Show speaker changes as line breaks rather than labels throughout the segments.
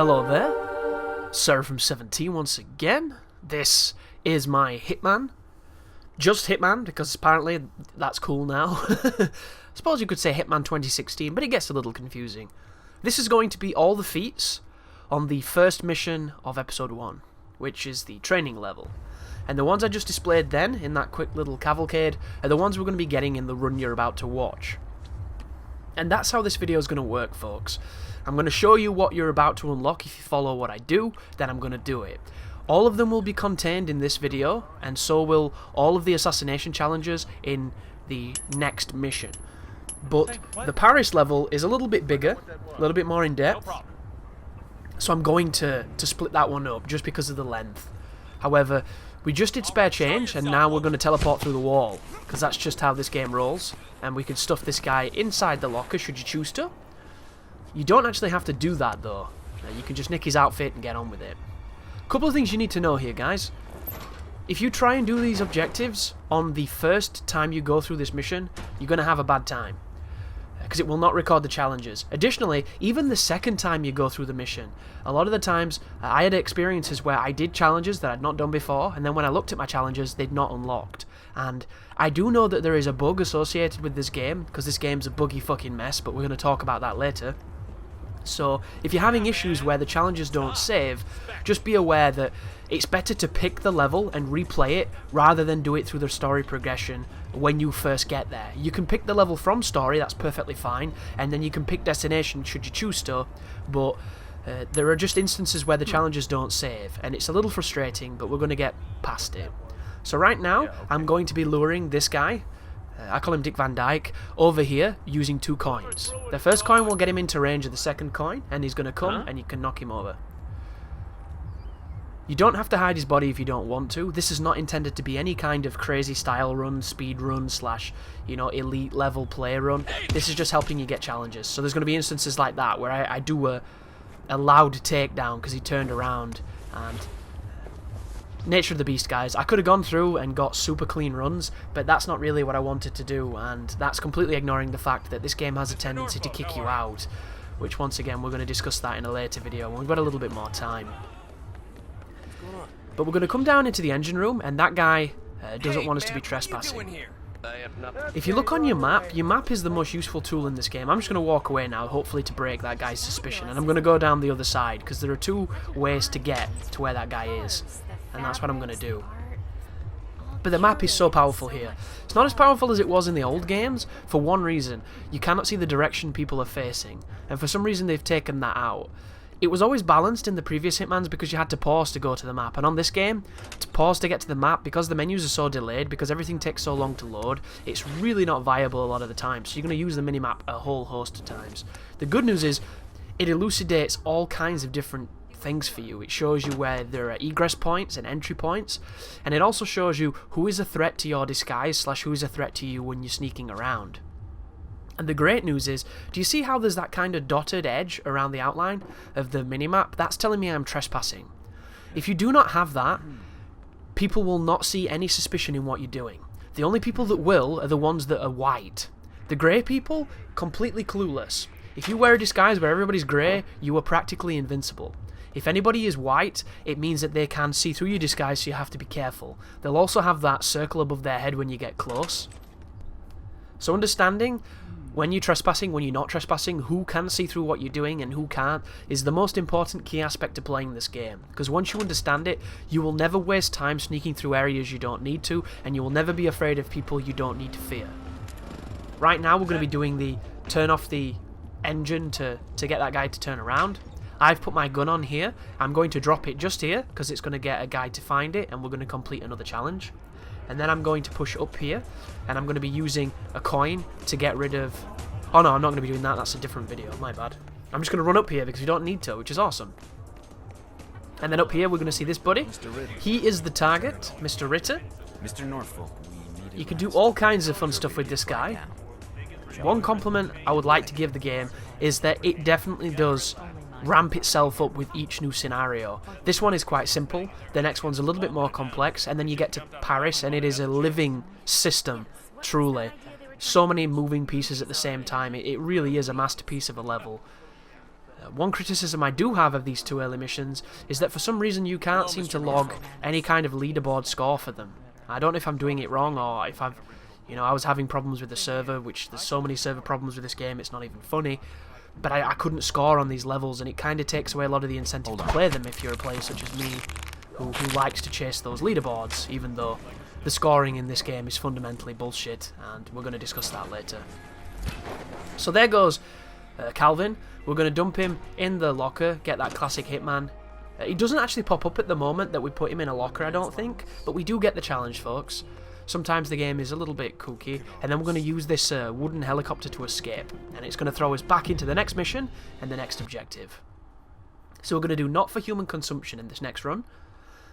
Hello there, Sarah from 17 once again. This is my Hitman. Just Hitman, because apparently that's cool now. I suppose you could say Hitman 2016, but it gets a little confusing. This is going to be all the feats on the first mission of episode 1, which is the training level. And the ones I just displayed then, in that quick little cavalcade, are the ones we're going to be getting in the run you're about to watch. And that's how this video is going to work, folks. I'm going to show you what you're about to unlock. If you follow what I do, then I'm going to do it. All of them will be contained in this video, and so will all of the assassination challenges in the next mission. But the Paris level is a little bit bigger, a little bit more in depth, so I'm going to split that one up just because of the length. However, we just did spare change, and now we're going to teleport through the wall, because that's just how this game rolls, and we can stuff this guy inside the locker should you choose to. You don't actually have to do that though. You can just nick his outfit and get on with it. Couple of things you need to know here, guys. If you try and do these objectives on the first time you go through this mission, you're going to have a bad time, because it will not record the challenges. Additionally, even the second time you go through the mission, a lot of the times I had experiences where I did challenges that I'd not done before, and then when I looked at my challenges, they'd not unlocked. And I do know that there is a bug associated with this game, because this game's a buggy fucking mess, but we're going to talk about that later. So, if you're having issues where the challenges don't save, just be aware that it's better to pick the level and replay it rather than do it through the story progression when you first get there. You can pick the level from story, that's perfectly fine, and then you can pick destination should you choose to, but there are just instances where the challenges don't save, and it's a little frustrating, but we're going to get past it. So right now, I'm going to be luring this guy, I call him Dick Van Dyke, over here using 2 coins. The first coin will get him into range of the second coin, and he's going to come and you can knock him over. You don't have to hide his body if you don't want to. This is not intended to be any kind of crazy style run, speed run, slash, you know, elite level play run. This is just helping you get challenges. So there's going to be instances like that where I do a loud takedown because he turned around, and nature of the beast, guys. I could have gone through and got super clean runs, but that's not really what I wanted to do, and that's completely ignoring the fact that this game has a tendency to kick you out, which once again we're going to discuss that in a later video when we've got a little bit more time. But we're going to come down into the engine room, and that guy doesn't want us to be trespassing. If you look on your map is the most useful tool in this game. I'm just going to walk away now, hopefully to break that guy's suspicion, and I'm going to go down the other side, because there are 2 ways to get to where that guy is. And that's what I'm going to do. But the map is so powerful here. It's not as powerful as it was in the old games, for one reason. You cannot see the direction people are facing, and for some reason they've taken that out. It was always balanced in the previous Hitmans because you had to pause to go to the map, and on this game, to pause to get to the map, because the menus are so delayed, because everything takes so long to load, it's really not viable a lot of the time, so you're going to use the minimap a whole host of times. The good news is, it elucidates all kinds of different things for you. It shows you where there are egress points and entry points, and it also shows you who is a threat to your disguise slash who is a threat to you when you're sneaking around. And the great news is, do you see how there's that kind of dotted edge around the outline of the minimap? That's telling me I'm trespassing. If you do not have that, people will not see any suspicion in what you're doing. The only people that will are the ones that are white. The grey people, completely clueless. If you wear a disguise where everybody's grey, you are practically invincible. If anybody is white, it means that they can see through your disguise, so you have to be careful. They'll also have that circle above their head when you get close. So understanding when you're trespassing, when you're not trespassing, who can see through what you're doing and who can't, is the most important key aspect to playing this game. Because once you understand it, you will never waste time sneaking through areas you don't need to, and you will never be afraid of people you don't need to fear. Right now we're going to be doing the turn off the engine to get that guy to turn around. I've put my gun on here. I'm going to drop it just here because it's going to get a guy to find it, and we're going to complete another challenge. And then I'm going to push up here, and I'm going to be using a coin to get rid of... Oh no, I'm not going to be doing that. That's a different video. My bad. I'm just going to run up here because we don't need to, which is awesome. And then up here we're going to see this buddy. He is the target, Mr. Ritter.
Mr. Norfolk.
You can do all kinds of fun stuff with this guy. One compliment I would like to give the game is that it definitely does ramp itself up with each new scenario. This one is quite simple, the next one's a little bit more complex, and then you get to Paris and it is a living system, truly. So many moving pieces at the same time, it really is a masterpiece of a level. One criticism I do have of these 2 early missions is that for some reason you can't seem to log any kind of leaderboard score for them. I don't know if I'm doing it wrong or if I've... I was having problems with the server, which there's so many server problems with this game, it's not even funny. But I couldn't score on these levels, and it kind of takes away a lot of the incentive to play them if you're a player such as me, who likes to chase those leaderboards, even though the scoring in this game is fundamentally bullshit, and we're going to discuss that later. So there goes Calvin. We're going to dump him in the locker, get that classic Hitman. He doesn't actually pop up at the moment that we put him in a locker, I don't think, but we do get the challenge, folks. Sometimes the game is a little bit kooky, and then we're going to use this wooden helicopter to escape, and it's going to throw us back into the next mission and the next objective. So we're going to do not for human consumption in this next run.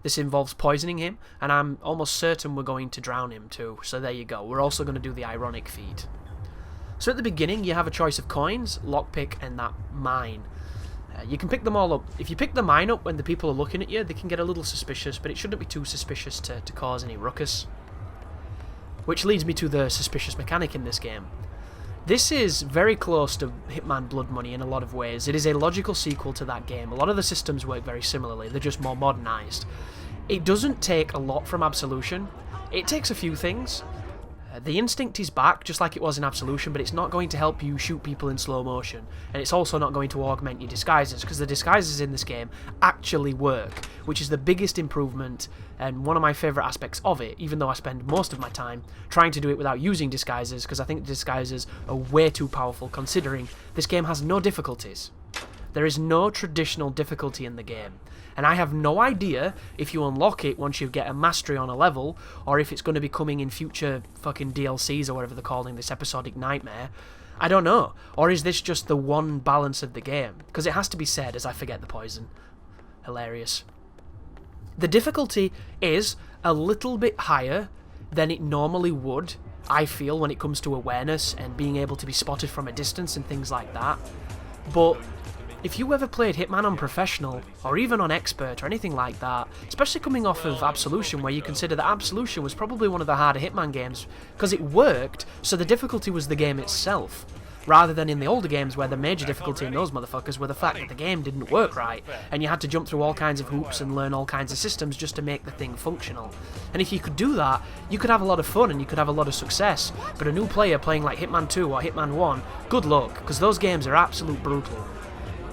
This involves poisoning him, and I'm almost certain we're going to drown him too, so there you go. We're also going to do the ironic feat. So at the beginning you have a choice of coins, lockpick, and that mine. You can pick them all up. If you pick the mine up when the people are looking at you, they can get a little suspicious, but it shouldn't be too suspicious to cause any ruckus. Which leads me to the suspicious mechanic in this game. This is very close to Hitman Blood Money in a lot of ways. It is a logical sequel to that game. A lot of the systems work very similarly, they're just more modernised. It doesn't take a lot from Absolution. It takes a few things. The instinct is back, just like it was in Absolution, but it's not going to help you shoot people in slow motion. And it's also not going to augment your disguises, because the disguises in this game actually work, which is the biggest improvement and one of my favourite aspects of it, even though I spend most of my time trying to do it without using disguises, because I think the disguises are way too powerful, considering this game has no difficulties. There is no traditional difficulty in the game. And I have no idea if you unlock it once you get a mastery on a level, or if it's going to be coming in future fucking DLCs or whatever they're calling this episodic nightmare. I don't know. Or is this just the one balance of the game? Because it has to be said as I forget the poison. Hilarious. The difficulty is a little bit higher than it normally would, I feel, when it comes to awareness and being able to be spotted from a distance and things like that. But if you ever played Hitman on Professional, or even on Expert, or anything like that, especially coming off of Absolution, where you consider that Absolution was probably one of the harder Hitman games, because it worked, so the difficulty was the game itself, rather than in the older games where the major difficulty in those motherfuckers were the fact that the game didn't work right, and you had to jump through all kinds of hoops and learn all kinds of systems just to make the thing functional. And if you could do that, you could have a lot of fun and you could have a lot of success, but a new player playing like Hitman 2 or Hitman 1, good luck, because those games are absolute brutal.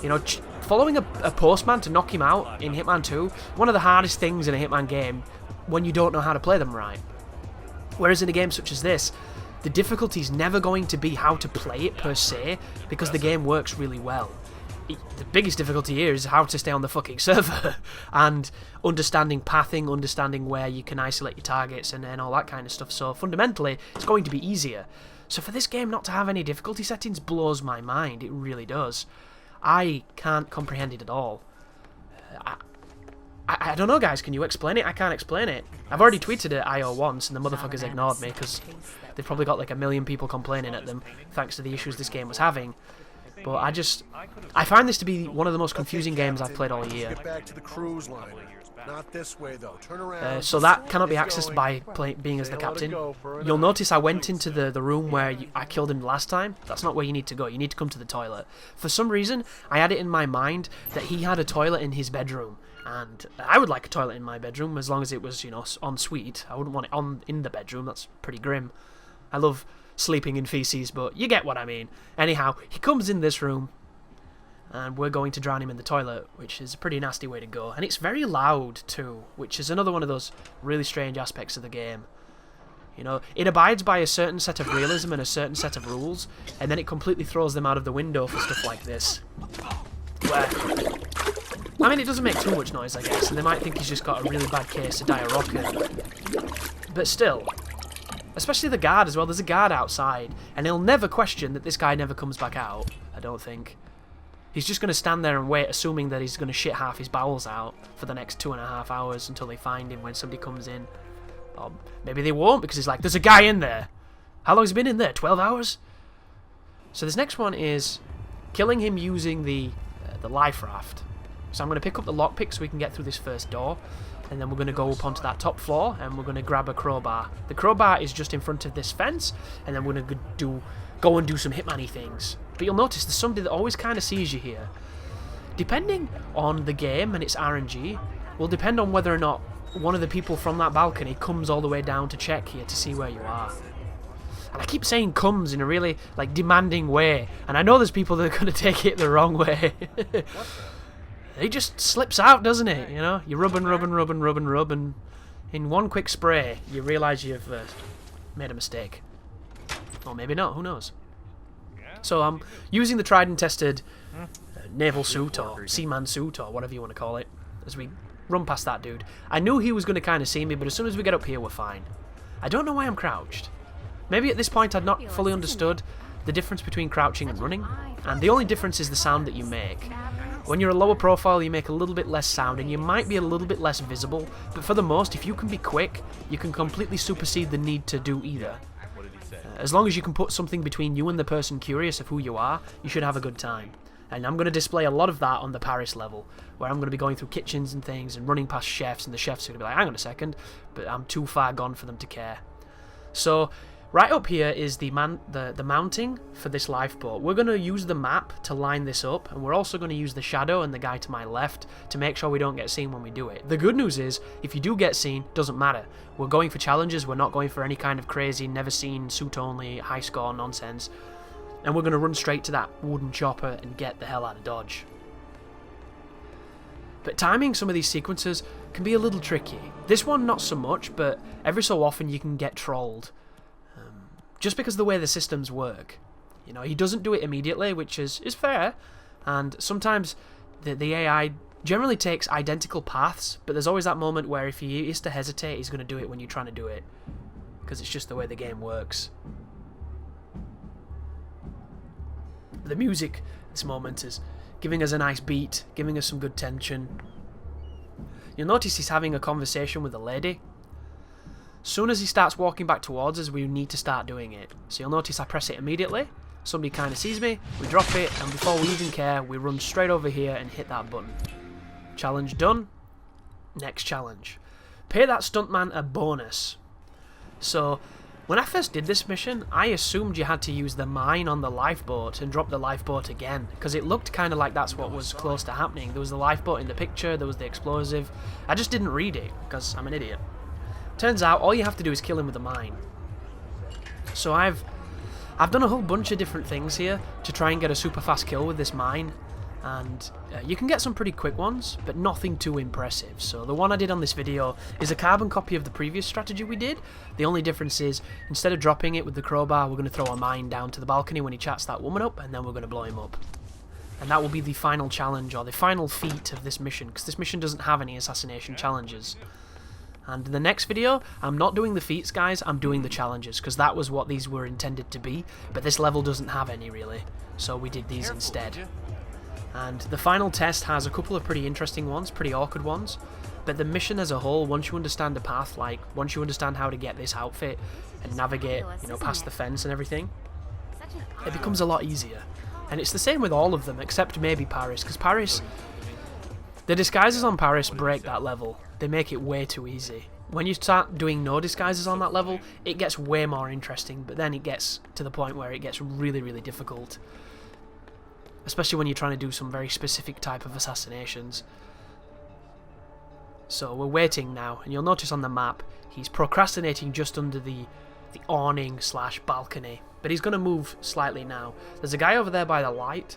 You know, following a postman to knock him out in Hitman 2, one of the hardest things in a Hitman game when you don't know how to play them right. Whereas in a game such as this, the difficulty is never going to be how to play it per se, because the game works really well. The biggest difficulty here is how to stay on the fucking server, and understanding pathing, understanding where you can isolate your targets, and all that kind of stuff. So fundamentally, it's going to be easier. So for this game not to have any difficulty settings blows my mind, it really does. I can't comprehend it at all. I don't know, guys. Can you explain it? I can't explain it. I've already tweeted at IO once, and the motherfuckers ignored me, because they've probably got like 1 million people complaining at them, thanks to the issues this game was having. But I find this to be one of the most confusing games I've played all year.
Not this way, though. Turn around.
So that cannot be accessed by being as the captain. You'll notice I went into the room where I killed him last time. That's not where you need to go. You need to come to the toilet. For some reason, I had it in my mind that he had a toilet in his bedroom. And I would like a toilet in my bedroom, as long as it was, you know, en suite. I wouldn't want it in the bedroom. That's pretty grim. I love sleeping in feces, but you get what I mean. Anyhow, he comes in this room, and we're going to drown him in the toilet, which is a pretty nasty way to go. And it's very loud too, which is another one of those really strange aspects of the game. You know, it abides by a certain set of realism and a certain set of rules, and then it completely throws them out of the window for stuff like this. Where, I mean, it doesn't make too much noise, I guess, and they might think he's just got a really bad case of diarrhea. But still, especially the guard as well. There's a guard outside, and he'll never question that this guy never comes back out, I don't think. He's just going to stand there and wait, assuming that he's going to shit half his bowels out for the next 2.5 hours until they find him when somebody comes in. Or maybe they won't, because he's like, there's a guy in there. How long has he been in there? 12 hours? So this next one is killing him using the life raft. So I'm going to pick up the lockpick so we can get through this first door. And then we're going to go up onto that top floor, and we're going to grab a crowbar. The crowbar is just in front of this fence, and then we're going to go and do some Hitman-y things. But you'll notice there's somebody that always kind of sees you here. depending on the game and its RNG, will depend on whether or not one of the people from that balcony comes all the way down to check here to see where you are. And I keep saying comes in a really, like, demanding way, and I know there's people that are going to take it the wrong way. It just slips out, doesn't it? You know, you rub, and in one quick spray, you realise you've made a mistake. Or maybe not, who knows? So I'm using the tried and tested naval suit, or seaman suit, or whatever you want to call it, as we run past that dude. I knew he was going to kind of see me, but as soon as we get up here, we're fine. I don't know why I'm crouched. Maybe at this point I'd not fully understood the difference between crouching and running, and the only difference is the sound that you make. When you're a lower profile, you make a little bit less sound, and you might be a little bit less visible, but for the most, if you can be quick, you can completely supersede the need to do either. As long as you can put something between you and the person curious of who you are, you should have a good time. And I'm going to display a lot of that on the Paris level, where I'm going to be going through kitchens and things and running past chefs, and the chefs are going to be like, hang on a second, but I'm too far gone for them to care. So, right up here is the mounting for this lifeboat. We're going to use the map to line this up, and we're also going to use the shadow and the guy to my left to make sure we don't get seen when we do it. The good news is, if you do get seen, doesn't matter. We're going for challenges, we're not going for any kind of crazy, never seen, suit only, high score nonsense. And we're going to run straight to that wooden chopper and get the hell out of Dodge. But timing some of these sequences can be a little tricky. This one not so much, but every so often you can get trolled. Just because of the way the systems work. You know, he doesn't do it immediately, which is fair, and sometimes the AI generally takes identical paths, but there's always that moment where if he is to hesitate, he's going to do it when you're trying to do it, because it's just the way the game works. The music at this moment is giving us a nice beat, giving us some good tension. You'll notice he's having a conversation with a lady. Soon as he starts walking back towards us, we need to start doing it. So you'll notice I press it immediately, somebody kind of sees me, we drop it, and before we even care, we run straight over here and hit that button. Challenge done. Next challenge. Pay that stuntman a bonus. So, when I first did this mission, I assumed you had to use the mine on the lifeboat and drop the lifeboat again, because it looked kind of like that's what was close to happening. There was the lifeboat in the picture, there was the explosive. I just didn't read it, because I'm an idiot. Turns out, all you have to do is kill him with a mine. So I've done a whole bunch of different things here to try and get a super fast kill with this mine, and you can get some pretty quick ones, but nothing too impressive. So the one I did on this video is a carbon copy of the previous strategy we did. The only difference is, instead of dropping it with the crowbar, we're going to throw a mine down to the balcony when he chats that woman up, and then we're going to blow him up. And that will be the final challenge, or the final feat of this mission, because this mission doesn't have any assassination challenges. And in the next video, I'm not doing the feats, guys, I'm doing the challenges, because that was what these were intended to be, but this level doesn't have any, really, so we did these instead. And the final test has a couple of pretty interesting ones, pretty awkward ones, but the mission as a whole, once you understand the path, like, once you understand how to get this outfit and navigate, you know, past the fence and everything, it becomes a lot easier. And it's the same with all of them, except maybe Paris, because Paris, the disguises on Paris break that level. They make it way too easy. When you start doing no disguises on that level, it gets way more interesting, but then it gets to the point where it gets really, really difficult. Especially when you're trying to do some very specific type of assassinations. So we're waiting now, and you'll notice on the map, he's procrastinating just under the awning / balcony. But he's going to move slightly now. There's a guy over there by the light.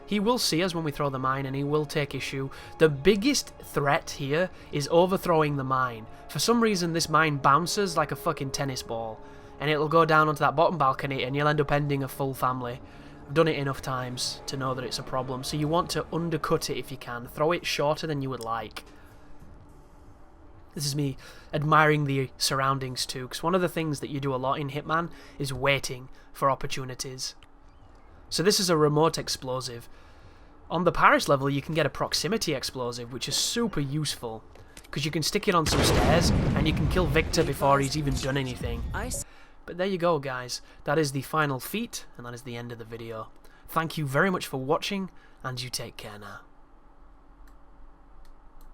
He will see us when we throw the mine, and he will take issue. The biggest threat here is overthrowing the mine. For some reason, this mine bounces like a fucking tennis ball, and it'll go down onto that bottom balcony, and you'll end up ending a full family. I've done it enough times to know that it's a problem, so you want to undercut it if you can. Throw it shorter than you would like. This is me admiring the surroundings too, because one of the things that you do a lot in Hitman is waiting for opportunities. So this is a remote explosive. On the Paris level, you can get a proximity explosive, which is super useful, because you can stick it on some stairs, and you can kill Victor before he's even done anything. But there you go, guys. That is the final feat, and that is the end of the video. Thank you very much for watching, and you take care now.